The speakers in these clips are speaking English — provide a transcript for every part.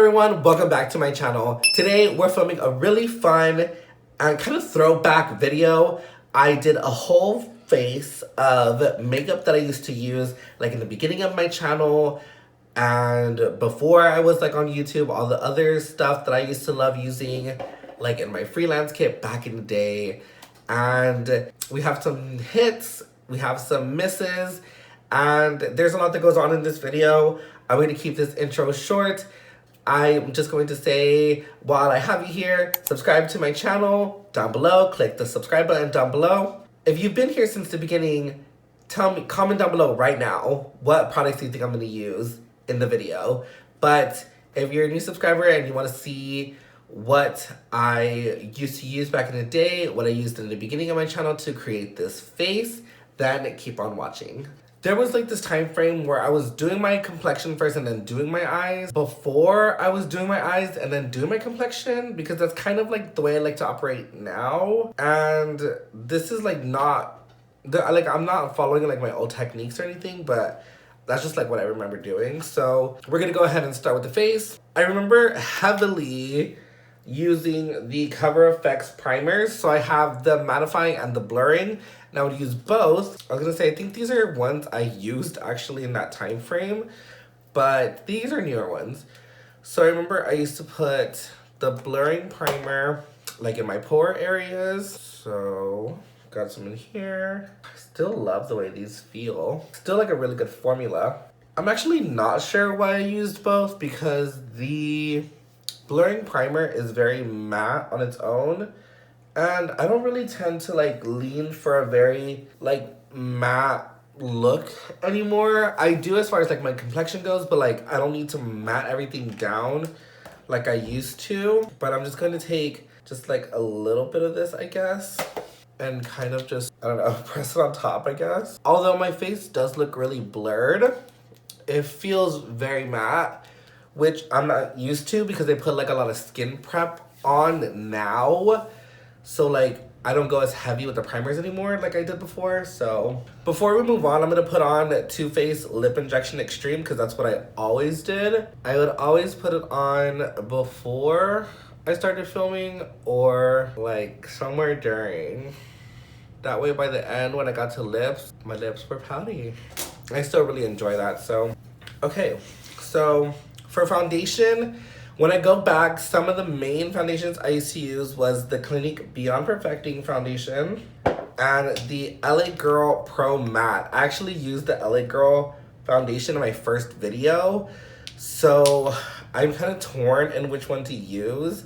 everyone, welcome back to my channel. Today we're filming a really fun and kind of throwback video. I did a whole face of makeup that I used to use like in the beginning of my channel and before I was like on YouTube, all the other stuff that I used to love using like in my freelance kit back in the day. And we have some hits, we have some misses, and there's a lot that goes on in this video. I'm going to keep this intro short. I'm just going to say, while I have you here, subscribe to my channel down below. Click the subscribe button down below. If you've been here since the beginning, tell me, comment down below right now what products you think I'm going to use in the video. But if you're a new subscriber and you want to see what I used to use back in the day, what I used in the beginning of my channel to create this face, then keep on watching. There was like this time frame where I was doing my complexion first and then doing my eyes before I was doing my eyes and then doing my complexion, because that's kind of like the way I like to operate now. And this is like not, I'm not following like my old techniques or anything, but that's just like what I remember doing. So we're gonna go ahead and start with the face. I remember heavily using the Cover FX primers. So I have the mattifying and the blurring. And I would use both. I was gonna say, I think these are ones I used actually in that time frame, but these are newer ones. So I remember I used to put the blurring primer like in my pore areas. So got some in here. I still love the way these feel. Still like a really good formula. I'm actually not sure why I used both, because the blurring primer is very matte on its own. And I don't really tend to like lean for a very like matte look anymore. I do as far as like my complexion goes, but like I don't need to matte everything down like I used to. But I'm just going to take just like a little bit of this, I guess, and kind of just, I don't know, press it on top, I guess. Although my face does look really blurred, it feels very matte, which I'm not used to because they put like a lot of skin prep on now. So like I don't go as heavy with the primers anymore like I did before. So before we move on, I'm gonna put on Too Faced Lip Injection Extreme, because that's what I always did. I would always put it on before I started filming or like somewhere during. That way by the end when I got to lips, my lips were pouty. I still really enjoy that. So okay, so for foundation, when I go back, some of the main foundations I used to use was the Clinique Beyond Perfecting foundation and the LA Girl Pro Matte. I actually used the LA Girl foundation in my first video, so I'm kind of torn in which one to use.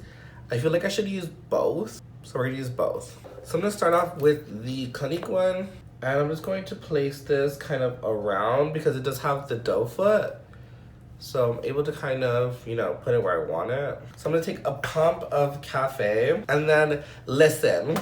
I feel like I should use both, so we're gonna use both. So I'm gonna start off with the Clinique one, and I'm just going to place this kind of around because it does have the doe foot. So I'm able to kind of, you know, put it where I want it. So I'm gonna take a pump of Cafe, and then listen,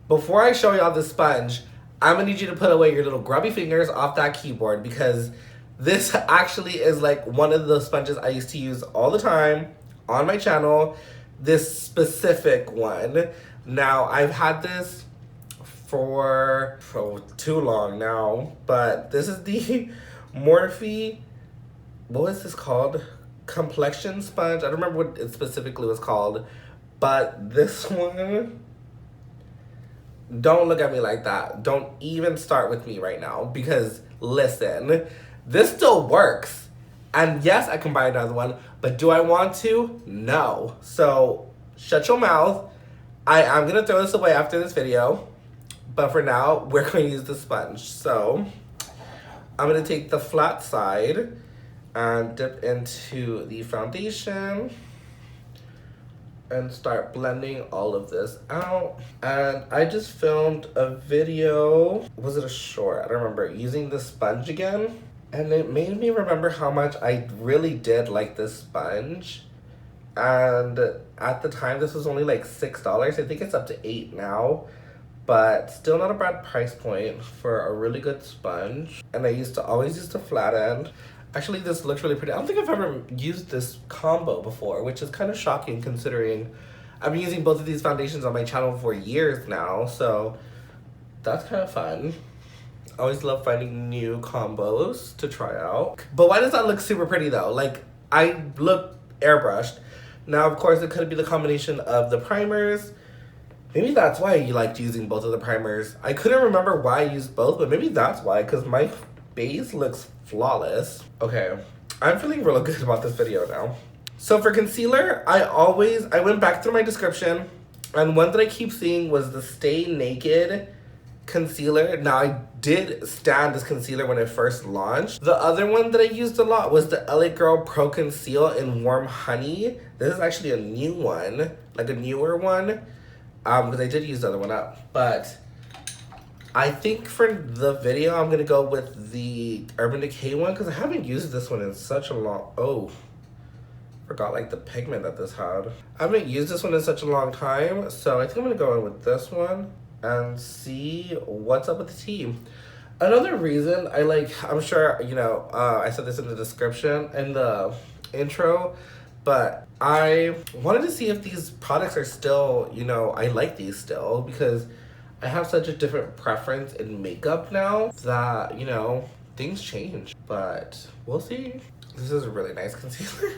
before I show y'all the sponge, I'm gonna need you to put away your little grubby fingers off that keyboard, because this actually is like one of the sponges I used to use all the time on my channel, this specific one. Now I've had this for too long now, but this is the Morphe, what was this called? Complexion sponge. I don't remember what it specifically was called, but this one, don't look at me like that. Don't even start with me right now, because listen, this still works. And yes, I can buy another one, but do I want to? No. So shut your mouth. I am gonna throw this away after this video, but for now, we're gonna use the sponge. So I'm gonna take the flat side and dip into the foundation and start blending all of this out. And I just filmed a video, was it a short? I don't remember, using the sponge again. And it made me remember how much I really did like this sponge. And at the time, this was only like $6. I think it's up to $8 now. But still not a bad price point for a really good sponge. And I always use the flat end. Actually, this looks really pretty. I don't think I've ever used this combo before, which is kind of shocking considering I've been using both of these foundations on my channel for years now. So that's kind of fun. I always love finding new combos to try out. But why does that look super pretty though? Like, I look airbrushed. Now, of course, it could be the combination of the primers. Maybe that's why you liked using both of the primers. I couldn't remember why I used both, but maybe that's why, because my base looks flawless. Okay, I'm feeling real good about this video now. So for concealer, I went back through my description, and one that I keep seeing was the Stay Naked concealer. Now, I did stand this concealer when it first launched. The other one that I used a lot was the LA Girl Pro Conceal in Warm Honey. This is actually a new one, like a newer one. Because I did use the other one up. But I think for the video, I'm going to go with the Urban Decay one, because I haven't used this one in such a long... Oh, forgot like the pigment that this had. I haven't used this one in such a long time, so I think I'm going to go in with this one and see what's up with the tea. Another reason I like, I'm sure, you know, I said this in the description, in the intro, but I wanted to see if these products are still, you know, I like these still, because I have such a different preference in makeup now that, you know, things change. But we'll see. This is a really nice concealer.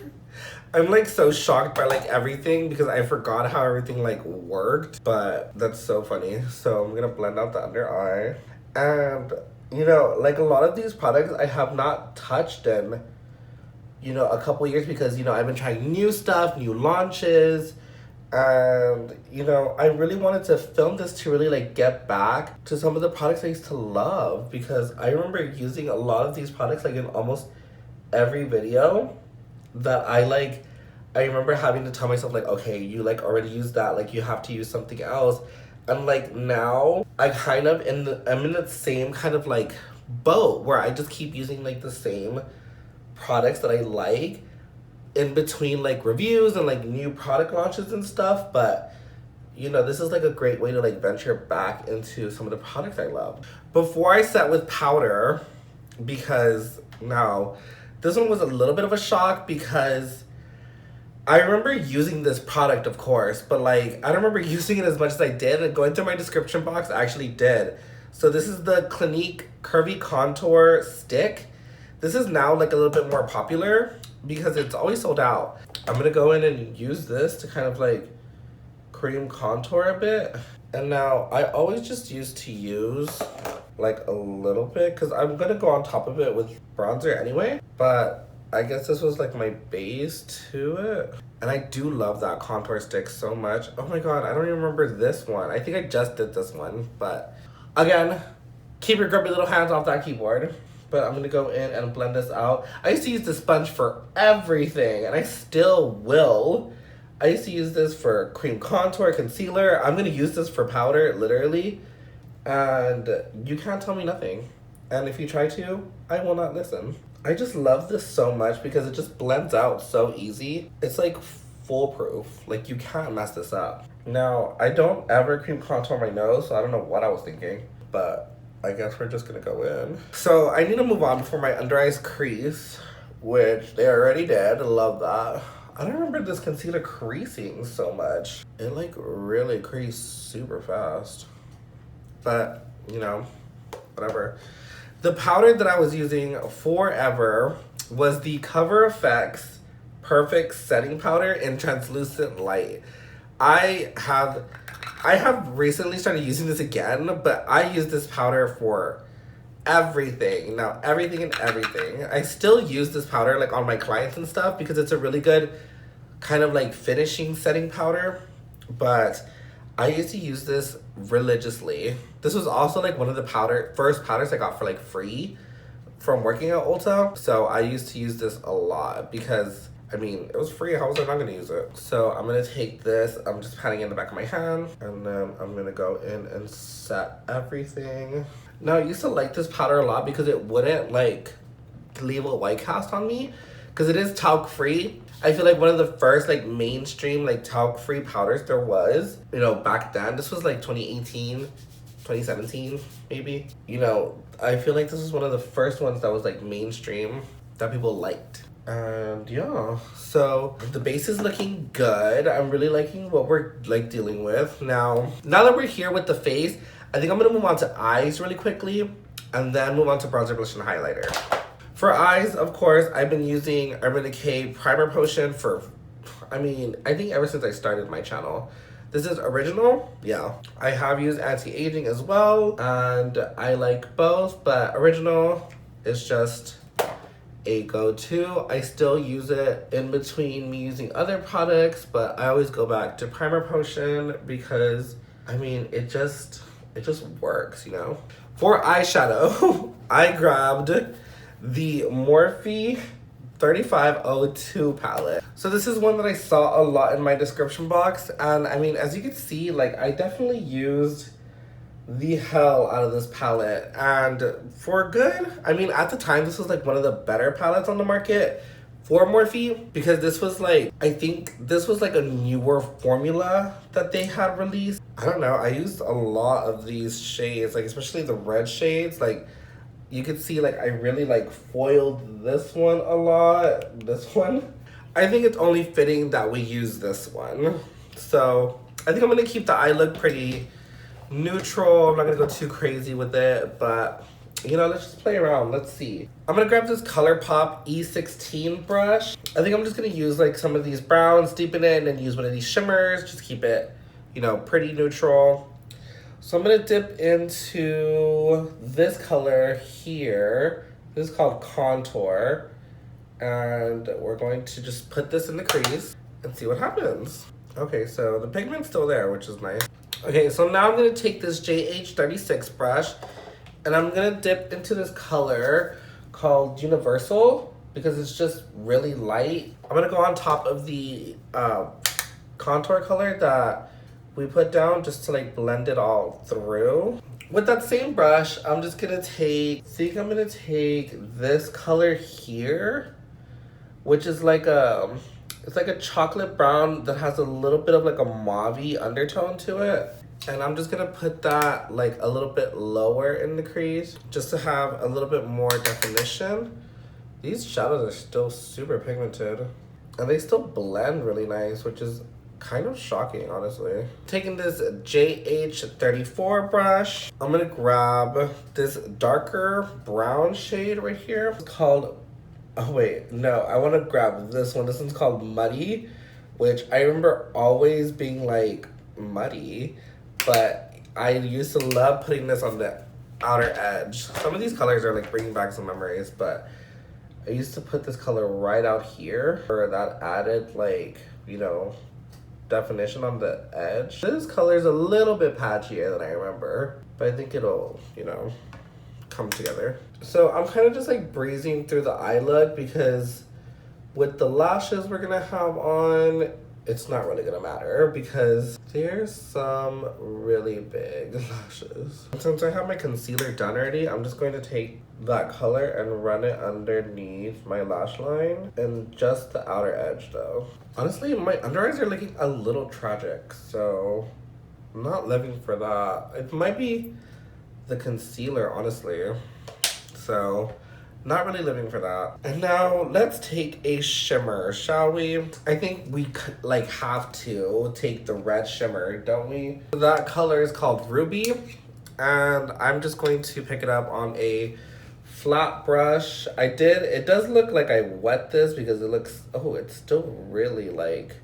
I'm like so shocked by like everything because I forgot how everything like worked, but that's so funny. So I'm gonna blend out the under eye. And, you know, like a lot of these products I have not touched in, you know, a couple years because, you know, I've been trying new stuff, new launches, and, you know, I really wanted to film this to really, like, get back to some of the products I used to love, because I remember using a lot of these products, like, in almost every video that I remember having to tell myself, like, okay, you, like, already used that, like, you have to use something else, and, like, now, I'm in the same kind of, like, boat, where I just keep using, like, the same products that I like in between like reviews and like new product launches and stuff. But you know, this is like a great way to like venture back into some of the products I love. Before I set with powder, because now this one was a little bit of a shock, because I remember using this product, of course, but like I don't remember using it as much as I did, and going through my description box I actually did. So this is the Clinique Curvy Contour Stick. This is now like a little bit more popular because it's always sold out. I'm gonna go in and use this to kind of like cream contour a bit. And now I always just used to use like a little bit because I'm gonna go on top of it with bronzer anyway. But I guess this was like my base to it. And I do love that contour stick so much. Oh my god, I don't even remember this one. I think I just did this one. But again, keep your grubby little hands off that keyboard. But I'm gonna go in and blend this out. I used to use the sponge for everything, and I still will. I used to use this for cream contour, concealer. I'm gonna use this for powder, literally. And you can't tell me nothing. And if you try to, I will not listen. I just love this so much because it just blends out so easy. It's like foolproof. Like you can't mess this up. Now, I don't ever cream contour my nose, so I don't know what I was thinking. But I guess we're just gonna go in. So I need to move on before my under eyes crease, which they already did. I love that. I don't remember this concealer creasing so much. It like really creased super fast. But, you know, whatever. The powder that I was using forever was the Cover FX Perfect Setting Powder in Translucent Light. I have recently started using this again, but I use this powder for everything. Now, everything and everything. I still use this powder like on my clients and stuff because it's a really good kind of like finishing setting powder. But I used to use this religiously. This was also like one of the first powders I got for like free from working at Ulta. So I used to use this a lot because, I mean, it was free. How was I not going to use it? So I'm going to take this. I'm just patting it in the back of my hand. And then I'm going to go in and set everything. Now, I used to like this powder a lot because it wouldn't, like, leave a white cast on me. Because it is talc-free. I feel like one of the first, like, mainstream, like, talc-free powders there was. You know, back then. This was, like, 2018, 2017, maybe. You know, I feel like this was one of the first ones that was, like, mainstream that people liked. And yeah, so the base is looking good. I'm really liking what we're like dealing with. Now that we're here with the face, I think I'm gonna move on to eyes really quickly and then move on to bronzer, blush, and highlighter. For eyes, of course, I've been using Urban Decay Primer Potion for I mean, I think ever since I started my channel. This is original, yeah. I have used anti-aging as well, and I like both, but original is just a go-to. I still use it in between me using other products, but I always go back to Primer Potion because, I mean, it just works, you know? For eyeshadow, I grabbed the Morphe 3502 palette. So this is one that I saw a lot in my description box, and I mean, as you can see, like, I definitely used the hell out of this palette, and for good. I mean, at the time, this was like one of the better palettes on the market for Morphe, because this was like, I think this was like a newer formula that they had released. I don't know, I used a lot of these shades, like especially the red shades. Like, you could see, like, I really like foiled this one a lot, this one. I think it's only fitting that we use this one. So I think I'm gonna keep the eye look pretty neutral. I'm not gonna go too crazy with it, but you know, let's just play around. Let's see. I'm gonna grab this Colourpop E16 brush. I think I'm just gonna use like some of these browns, deepen it, and use one of these shimmers. Just keep it, you know, pretty neutral. So I'm gonna dip into this color here. This is called Contour. And we're going to just put this in the crease and see what happens. Okay, so the pigment's still there, which is nice. Okay, so now I'm gonna take this JH36 brush and I'm gonna dip into this color called Universal because it's just really light. I'm gonna go on top of the contour color that we put down just to like blend it all through. With that same brush, I'm just gonna take, I'm gonna take this color here, which is like a, it's like a chocolate brown that has a little bit of like a mauve-y undertone to it. And I'm just gonna put that like a little bit lower in the crease just to have a little bit more definition. These shadows are still super pigmented and they still blend really nice, which is kind of shocking, honestly. Taking this JH34 brush, I'm gonna grab this darker brown shade right here. It's called, oh wait, no, I wanna grab this one. This one's called Muddy, which I remember always being like muddy, but I used to love putting this on the outer edge. Some of these colors are like bringing back some memories, but I used to put this color right out here for that added like, you know, definition on the edge. This color is a little bit patchier than I remember, but I think it'll, you know, come together. So I'm kind of just like breezing through the eye look because with the lashes we're gonna have on, it's not really gonna matter because there's some really big lashes. Since I have my concealer done already, I'm just going to take that color and run it underneath my lash line and just the outer edge though. Honestly, my under eyes are looking a little tragic, so I'm not living for that. It might be the concealer, honestly. So not really living for that. And now let's take a shimmer, shall we? I think we like have to take the red shimmer, don't we? That color is called Ruby, and I'm just going to pick it up on a flat brush. It does look like I wet this because it looks, oh, it's still really like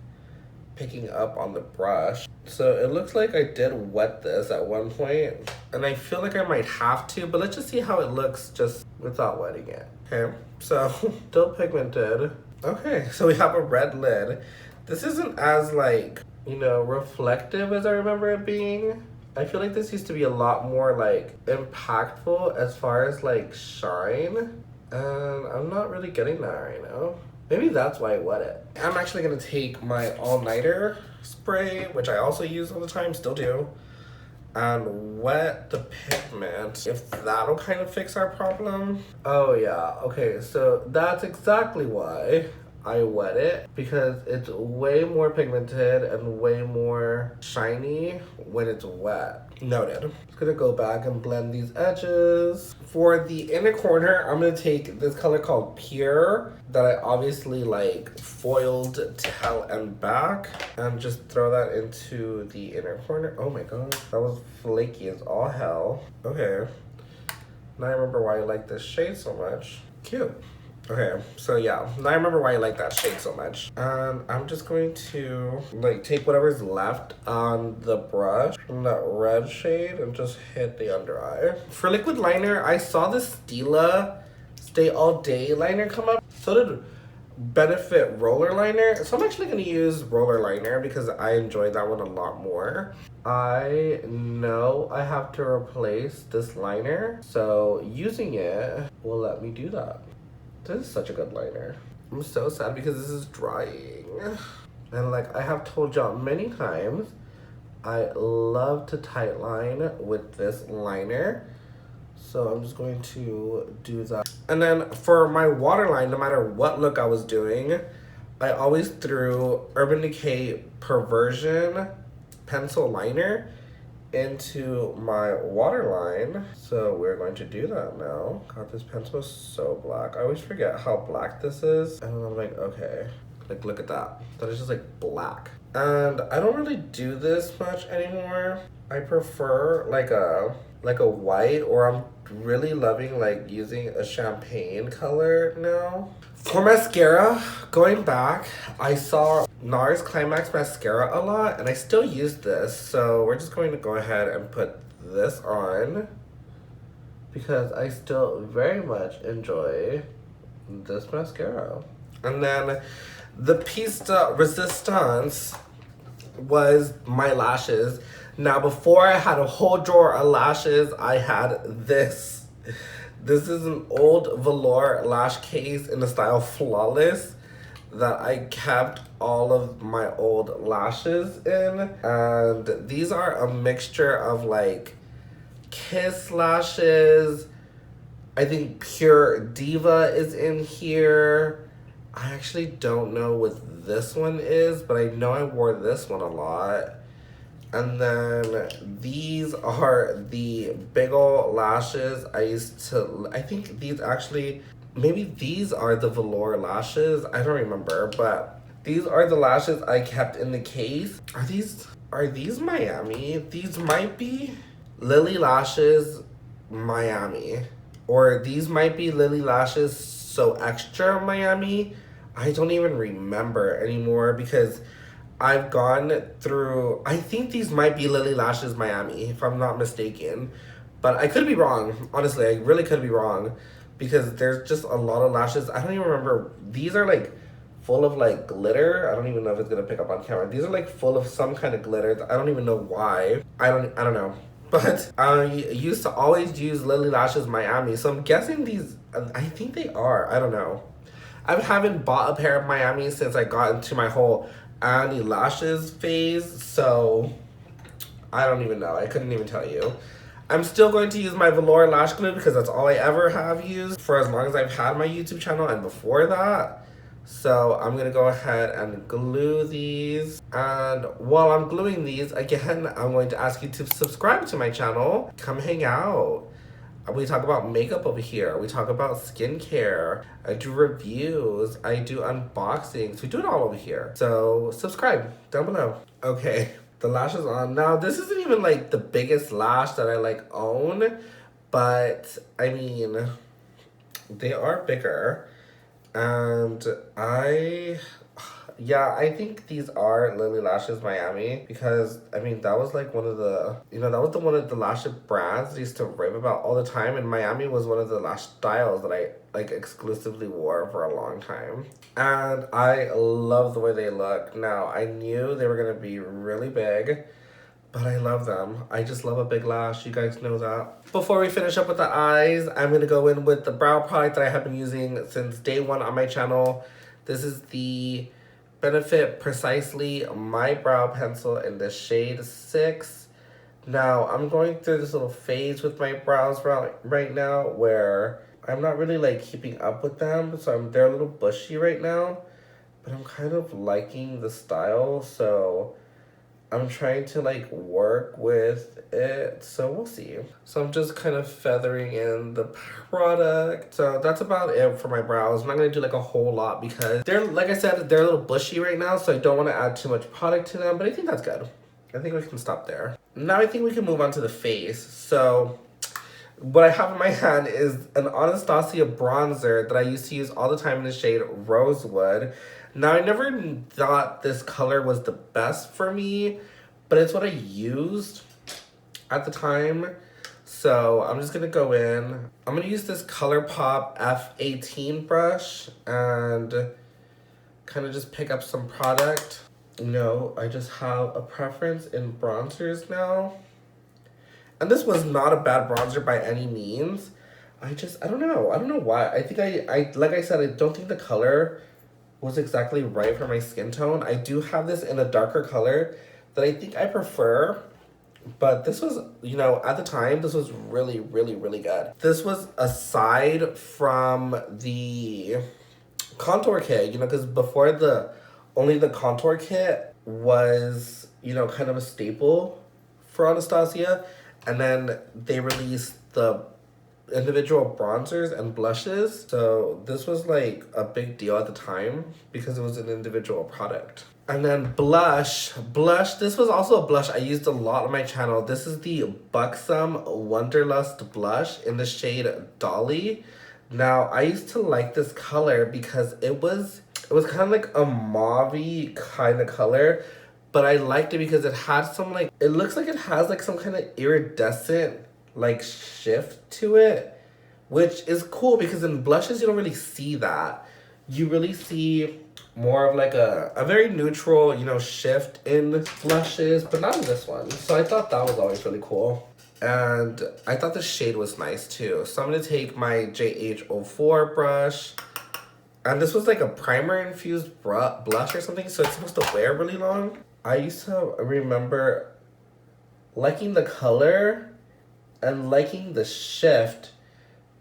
picking up on the brush. So it looks like I did wet this at one point, and I feel like I might have to, but let's just see how it looks just without wetting it. Okay, so still pigmented. Okay, so we have a red lid. This isn't as like, you know, reflective as I remember it being. I feel like this used to be a lot more like impactful as far as like shine, and I'm not really getting that right now. Maybe that's why I wet it. I'm actually gonna take my all-nighter spray, which I also use all the time, still do, and wet the pigment. If that'll kind of fix our problem. Oh yeah, okay, so that's exactly why I wet it, because it's way more pigmented and way more shiny when it's wet. Noted. Just gonna go back and blend these edges. For the inner corner, I'm gonna take this color called Pure that I obviously like foiled to hell and back, and just throw that into the inner corner. Oh my god, that was flaky as all hell. Okay, now I remember why I like this shade so much. Cute. Okay, so yeah, now I remember why I like that shade so much. And I'm just going to like take whatever's left on the brush from that red shade and just hit the under eye. For liquid liner, I saw this Stila Stay All Day liner come up. So did Benefit roller liner. So I'm actually gonna use roller liner because I enjoyed that one a lot more. I know I have to replace this liner, so using it will let me do that. This is such a good liner. I'm so sad because this is drying. And like I have told y'all many times, I love to tight line with this liner. So I'm just going to do that. And then for my waterline, no matter what look I was doing, I always threw Urban Decay Perversion pencil liner into my waterline. So we're going to do that now. God, this pencil is so black. I always forget how black this is. And I'm like, okay, like look at that. That is just like black. And I don't really do this much anymore. I prefer like a white, or I'm really loving like using a champagne color now. For mascara, going back, I saw Nars Climax mascara a lot, and I still use this, so we're just going to go ahead and put this on because I still very much enjoy this mascara. And then the piece de resistance was my lashes. Now, before I had a whole drawer of lashes, I had this. This is an old Velour lash case in the style Flawless that I kept all of my old lashes in. And these are a mixture of like Kiss lashes. I think Pure Diva is in here. I actually don't know what this one is, but I know I wore this one a lot. And then these are the big ol' lashes I used to, I think these actually, maybe these are the Velour lashes. I don't remember, but these are the lashes I kept in the case. Are these Miami? These might be Lily Lashes Miami. Or these might be Lily Lashes So Extra Miami. I don't even remember anymore because I've gone through, I think these might be Lily Lashes Miami, if I'm not mistaken. But I could be wrong. Honestly, I really could be wrong. Because there's just a lot of lashes. I don't even remember. These are like full of like glitter. I don't even know if it's going to pick up on camera. These are like full of some kind of glitter. I don't even know why. I don't know. But I used to always use Lily Lashes Miami. So I'm guessing these, I think they are. I don't know. I haven't bought a pair of Miami since I got into my whole Annie Lashes phase, so I don't even know. I couldn't even tell you. I'm still going to use my Velour lash glue because that's all I ever have used for as long as I've had my YouTube channel and before that. So I'm going to go ahead and glue these. And while I'm gluing these, again, I'm going to ask you to subscribe to my channel. Come hang out. We talk about makeup over here. We talk about skincare. I do reviews. I do unboxings. We do it all over here. So subscribe down below. Okay, the lash is on. Now, this isn't even like the biggest lash that I like own, but I mean, they are bigger. And yeah, I think these are Lily Lashes Miami because, I mean, that was like one of the, that was one of the lash brands I used to rave about all the time. And Miami was one of the lash styles that I like exclusively wore for a long time. And I love the way they look. Now, I knew they were going to be really big, but I love them. I just love a big lash. You guys know that. Before we finish up with the eyes, I'm going to go in with the brow product that I have been using since day one on my channel. This is the Benefit Precisely My Brow Pencil in the shade 6. Now, I'm going through this little phase with my brows right now where I'm not really like keeping up with them. So they're a little bushy right now, but I'm kind of liking the style. So I'm trying to like work with it, so we'll see. So I'm just kind of feathering in the product. So that's about it for my brows. I'm not gonna do like a whole lot because they're, like I said, they're a little bushy right now, so I don't want to add too much product to them, but I think that's good. I think we can stop there. Now I think we can move on to the face. So what I have in my hand is an Anastasia bronzer that I used to use all the time in the shade Rosewood. Now, I never thought this color was the best for me, but it's what I used at the time. So I'm just gonna go in. I'm gonna use this Colourpop F18 brush and kind of just pick up some product. You know, I just have a preference in bronzers now. And this was not a bad bronzer by any means. I don't know. I don't know why. I think I like I said, I don't think the color was exactly right for my skin tone. I do have this in a darker color that I think I prefer. But this was, you know, at the time, this was really, really, really good. This was aside from the contour kit, you know, because before only the contour kit was, you know, kind of a staple for Anastasia. And then they released the individual bronzers and blushes. So this was like a big deal at the time because it was an individual product. And then blush, this was also a blush I used a lot on my channel. This is the Buxom Wanderlust blush in the shade Dolly. Now, I used to like this color because it was kind of like a mauve-y kind of color, but I liked it because it had some like, it looks like it has like some kind of iridescent like shift to it, which is cool because in blushes you don't really see that. You really see more of like a very neutral, you know, shift in blushes, but not in this one. So I thought that was always really cool. And I thought the shade was nice too. So I'm gonna take my JH04 brush. And this was like a primer infused blush or something, so it's supposed to wear really long. I used to remember liking the color and liking the shift,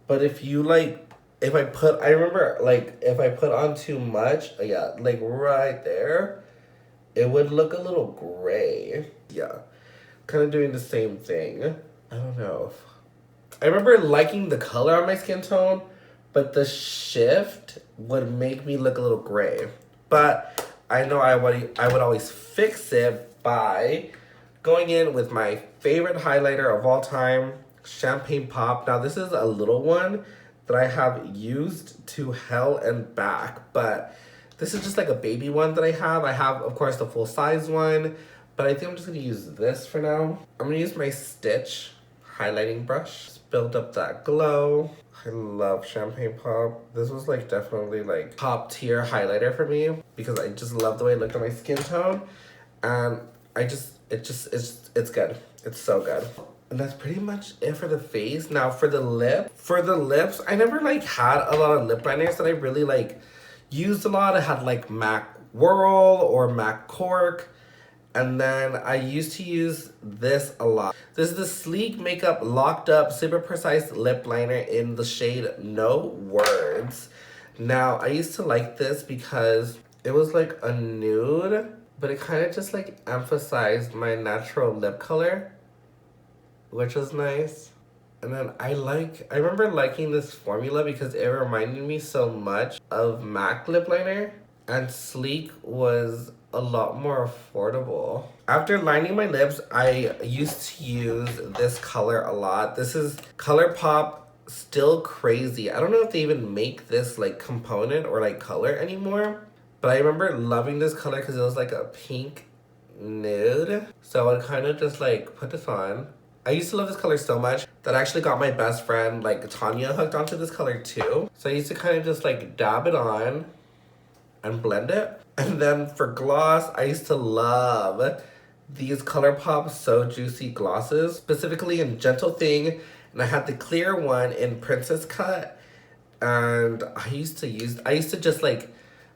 but if I put on too much, yeah, like right there, it would look a little gray. Yeah, kind of doing the same thing. I don't know. I remember liking the color on my skin tone, but the shift would make me look a little gray. But I know I would always fix it by going in with my favorite highlighter of all time, Champagne Pop. Now this is a little one that I have used to hell and back, but this is just like a baby one that I have. I have, of course, the full size one, but I think I'm just gonna use this for now. I'm gonna use my Stitch highlighting brush. Just build up that glow. I love Champagne Pop. This was like definitely like top tier highlighter for me because I just love the way it looked on my skin tone. And it's good. It's so good. And that's pretty much it for the face. Now for the lips, I never like had a lot of lip liners that I really like used a lot. I had like MAC Whirl or MAC Cork. And then I used to use this a lot. This is the Sleek Makeup Locked Up Super Precise Lip Liner in the shade No Words. Now, I used to like this because it was like a nude, but it kind of just like emphasized my natural lip color, which was nice. And then I remember liking this formula because it reminded me so much of MAC lip liner, and Sleek was a lot more affordable. After lining my lips, I used to use this color a lot. This is Colourpop Still Crazy. I don't know if they even make this like component or like color anymore, but I remember loving this color because it was like a pink nude. So I would kind of just like put this on. I used to love this color so much that I actually got my best friend like Tanya hooked onto this color too. So I used to kind of just like dab it on and blend it. And then for gloss, I used to love these Colourpop So Juicy glosses, specifically in Gentle Thing. And I had the clear one in Princess Cut. And I used to just like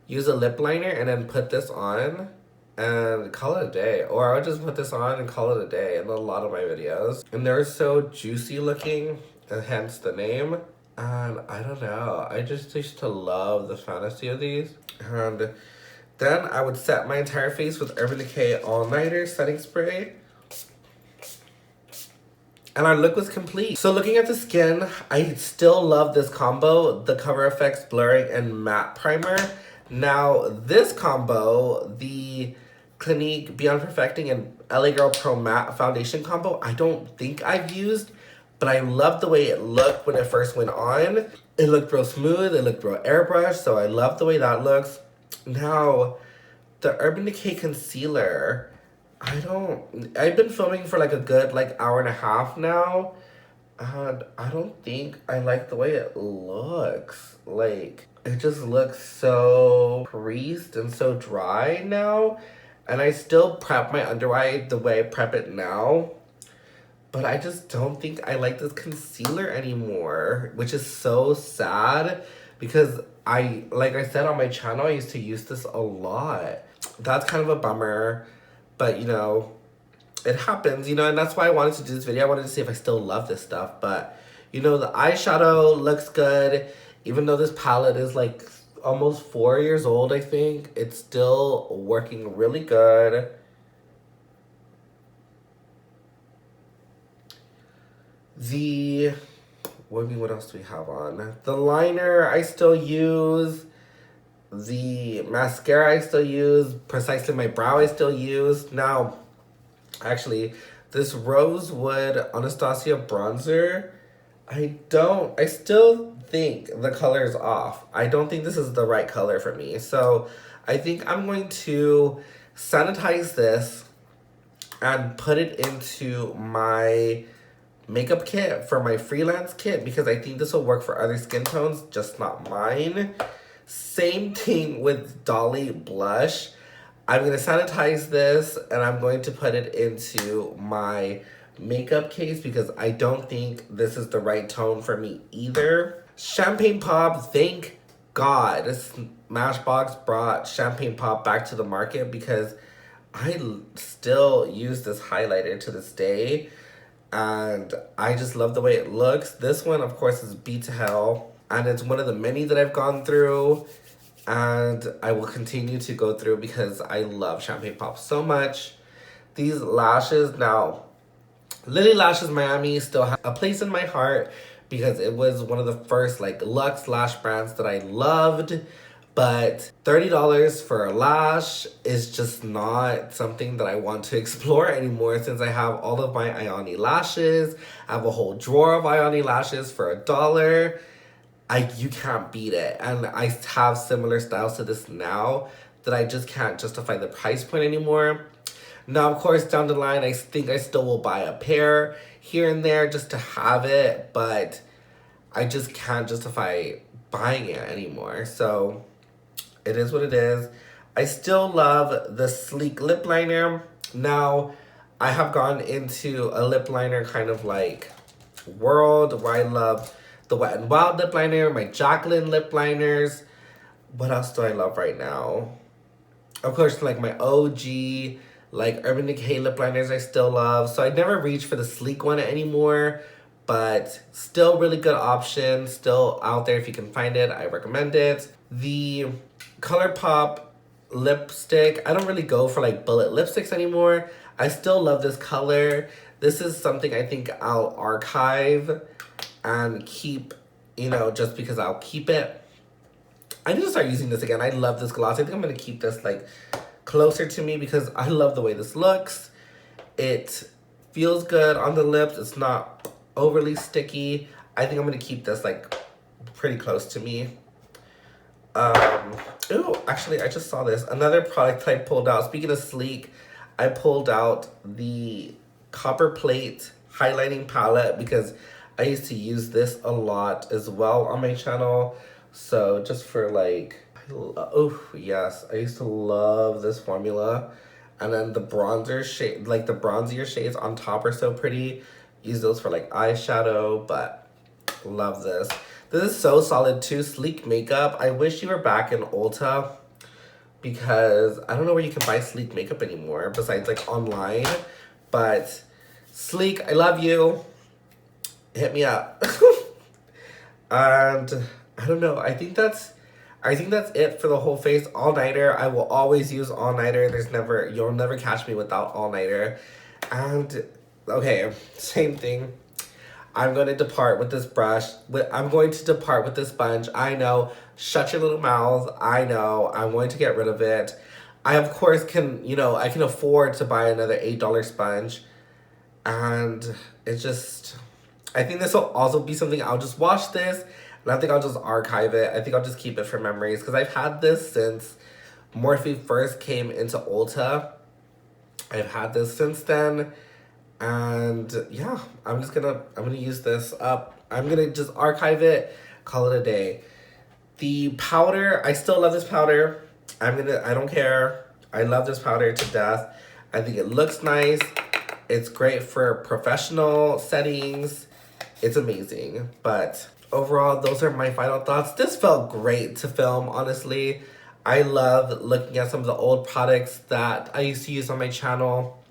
use a lip liner and then put this on and call it a day. Or I would just put this on and call it a day in a lot of my videos. And they're so juicy looking, and hence the name. And I don't know, I just used to love the fantasy of these. And then I would set my entire face with Urban Decay All Nighter setting spray. And our look was complete. So looking at the skin, I still love this combo, the Cover FX Blurring and Matte Primer. Now this combo, the Clinique Beyond Perfecting and LA Girl Pro Matte Foundation combo, I don't think I've used, but I loved the way it looked when it first went on. It looked real smooth, it looked real airbrush, so I love the way that looks. Now, the Urban Decay concealer, I've been filming for like a good like hour and a half now, and I don't think I like the way it looks. Like, it just looks so creased and so dry now, and I still prep my under eye the way I prep it now, but I just don't think I like this concealer anymore, which is so sad because like I said on my channel, I used to use this a lot. That's kind of a bummer, but you know, it happens, you know, and that's why I wanted to do this video. I wanted to see if I still love this stuff, but you know, the eyeshadow looks good. Even though this palette is like almost 4 years old, I think, it's still working really good. What else do we have on? The liner I still use. The mascara I still use. Precisely My Brow I still use. Now, actually, this Rosewood Anastasia bronzer, I still think the color is off. I don't think this is the right color for me. So I think I'm going to sanitize this and put it into my makeup kit for my freelance kit, because I think this will work for other skin tones, just not mine. Same thing with Dolly blush. I'm going to sanitize this and I'm going to put it into my makeup case because I don't think this is the right tone for me either. Champagne Pop, thank God Smashbox brought Champagne Pop back to the market, because I still use this highlighter to this day and I just love the way it looks. This one, of course, is Beat to Hell, and it's one of the many that I've gone through and I will continue to go through because I love Champagne Pop so much. These lashes, now, Lily Lashes Miami still have a place in my heart because it was one of the first like luxe lash brands that I loved. But $30 for a lash is just not something that I want to explore anymore, since I have all of my Ioni lashes. I have a whole drawer of Ioni lashes for $1. You can't beat it. And I have similar styles to this now that I just can't justify the price point anymore. Now, of course, down the line, I think I still will buy a pair here and there just to have it, but I just can't justify buying it anymore. So it is what it is. I still love the Sleek lip liner. Now, I have gone into a lip liner kind of like world where I love the Wet n Wild lip liner, my Jacqueline lip liners. What else do I love right now? Of course, like my OG, like Urban Decay lip liners I still love. So I never reach for the Sleek one anymore, but still really good option. Still out there if you can find it. I recommend it. The Colourpop lipstick, I don't really go for like bullet lipsticks anymore. I still love this color. This is something I think I'll archive and keep, you know, just because I'll keep it. I need to start using this again. I love this gloss. I think I'm going to keep this like closer to me because I love the way this looks. It feels good on the lips. It's not overly sticky. I think I'm going to keep this like pretty close to me. Ooh, actually, I just saw this. Another product I pulled out. Speaking of sleek, I pulled out the Copper Plate highlighting palette because I used to use this a lot as well on my channel. So just for like, oh yes, I used to love this formula. And then the bronzer shade, like the bronzier shades on top are so pretty. Use those for like eyeshadow, but love this. This is so solid too. Sleek makeup. I wish you were back in Ulta because I don't know where you can buy sleek makeup anymore besides like online. But Sleek, I love you. Hit me up. And I don't know. I think that's it for the whole face. All-nighter. I will always use all-nighter. You'll never catch me without all-nighter. And okay, same thing. I'm going to depart with this brush. I'm going to depart with this sponge. I know. Shut your little mouth. I know. I'm going to get rid of it. I, of course, can, you know, I can afford to buy another $8 sponge. And it just, I think this will also be something I'll just wash this, and I think I'll just archive it. I think I'll just keep it for memories, because I've had this since Morphe first came into Ulta. I've had this since then, and yeah, I'm gonna use this up. I'm gonna just archive it, call it a day. The powder, I still love this powder. I don't care. I love this powder to death. I think it looks nice. It's great for professional settings. It's amazing. But overall, those are my final thoughts. This felt great to film, honestly. I love looking at some of the old products that I used to use on my channel.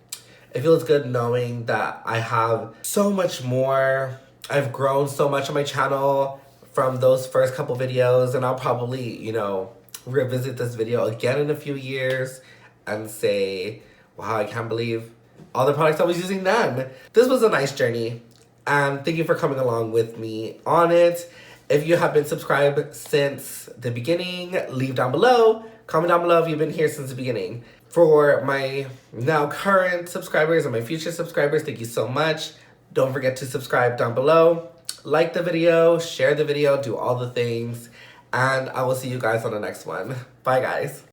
It feels good knowing that I have so much more. I've grown so much on my channel from those first couple videos, and I'll probably, you know, revisit this video again in a few years and say, wow, I can't believe all the products I was using then. This was a nice journey, and thank you for coming along with me on it. If you have been subscribed since the beginning, leave down below. Comment down below if you've been here since the beginning. For my now current subscribers and my future subscribers, thank you so much. Don't forget to subscribe down below. Like the video, share the video, do all the things. And I will see you guys on the next one. Bye, guys.